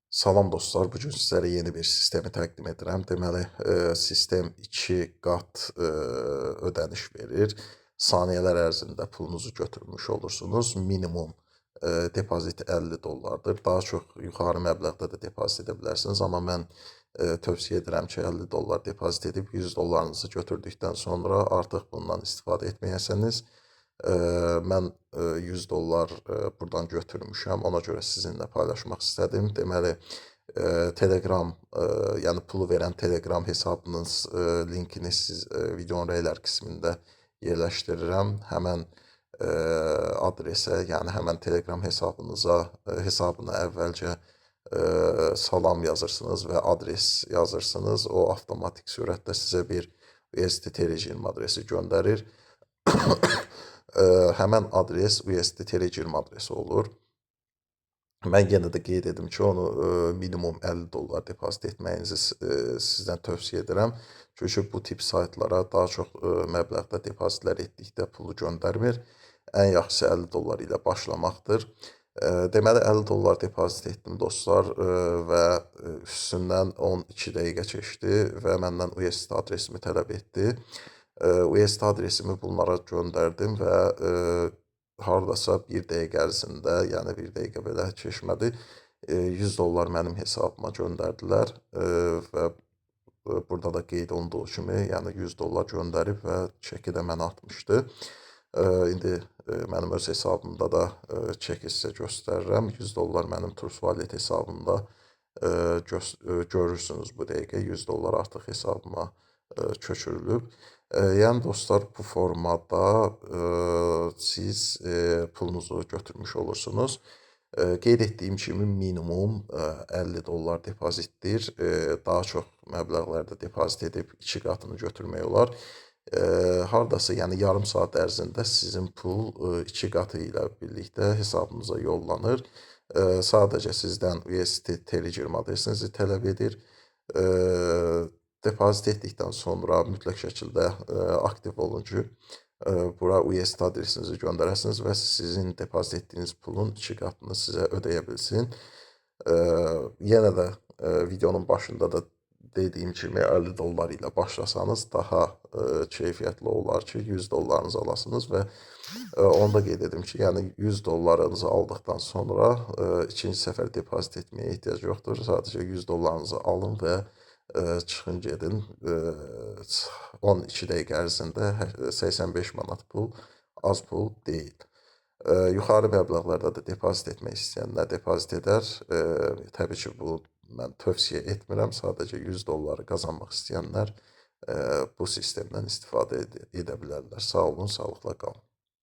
Salam dostlar, bugün sizlərə yeni bir sistemi təqdim edirəm. Deməli, sistem 2 qat ödəniş verir. Saniyələr ərzində pulunuzu götürmüş olursunuz. Minimum depozit 50 dollardır. Daha çox yuxarı məbləğdə də depozit edə bilərsiniz. Amma mən tövsiyə edirəm ki, 50 dollar depozit edib 100 dollarınızı götürdükdən sonra artıq bundan istifadə etməyəsiniz. Mən 100 dollar buradan götürmüşəm, ona görə sizinlə paylaşmaq istədim. Deməli, Telegram, yəni pulu verən Telegram hesabınız linkini siz videonun rəylər qismində yerləşdirirəm. Həmən adresə, yəni həmən Telegram hesabına əvvəlcə salam yazırsınız və adres yazırsınız. O avtomatik sürətdə sizə bir USDT T20 adresi göndərir. Həmən adres USDT T20 adresi olur. Mən yenə də qeyd edim ki, onu minimum 50 dollar depozit etməyinizi sizdən tövsiyə edirəm. Çünki bu tip saytlara daha çox məbləğdə depozitlər etdikdə pulu göndərmir. Ən yaxşısı 50 dollar ilə başlamaqdır. Deməli, 50 dollar depozit etdim dostlar və üstündən 12 dəqiqə keçdi və məndən USDT adresimi tələb etdi. USDT adresimi bunlara göndərdim və hardasa 1 dəqiqə ərzində, yəni 1 dəqiqə belə keçmədi, 100 dollar mənim hesabıma göndərdilər və burada da qeyd olunduğu kimi, yəni 100 dollar göndərib və çeki də mənə atmışdı. İndi mənim öz hesabımda da çeki sizə göstərirəm. 100 dollar mənim Trust Wallet hesabımda görürsünüz bu dəqiqə. 100 dollar artıq hesabıma köçürülüb. Yəni dostlar, bu formada siz pulunuzu götürmüş olursunuz. Qeyd etdiyim kimi minimum 50 dollar depozitdir. Daha çox məbləğlərdə depozit edib 2 qatını götürmək olar. Hardasa, yəni yarım saat ərzində sizin pul 2 qatı ilə birlikdə hesabınıza yollanır. Sadəcə sizdən USDT T20 adresinizi tələb edir. Depozit etdikdən sonra mütləq şəkildə aktiv olun ki, bura USDT adresinizi göndərəsiniz və sizin depozit etdiyiniz pulun 2 qatını sizə ödəyə bilsin. Yenə də videonun başında da dediyim kimi 50 dollar ilə başlasanız daha keyfiyyətli olar ki, 100 dollarınızı alasınız və onu da qeyd edim ki, yəni 100 dollarınızı aldıqdan sonra ikinci səfər depozit etməyə ehtiyac yoxdur. Sadəcə 100 dollarınızı alın və çıxın gedin. 12 dəqiqə ərzində 85 manat pul az pul deyil. Yuxarı məbləğlərdə də depozit etmək istəyənlər depozit edər. Təbii ki, bu mən tövsiyə etmirəm. Sadəcə 100 dolları qazanmaq istəyənlər bu sistemdən istifadə edə bilərlər. Sağ olun, sağlıqla qalın.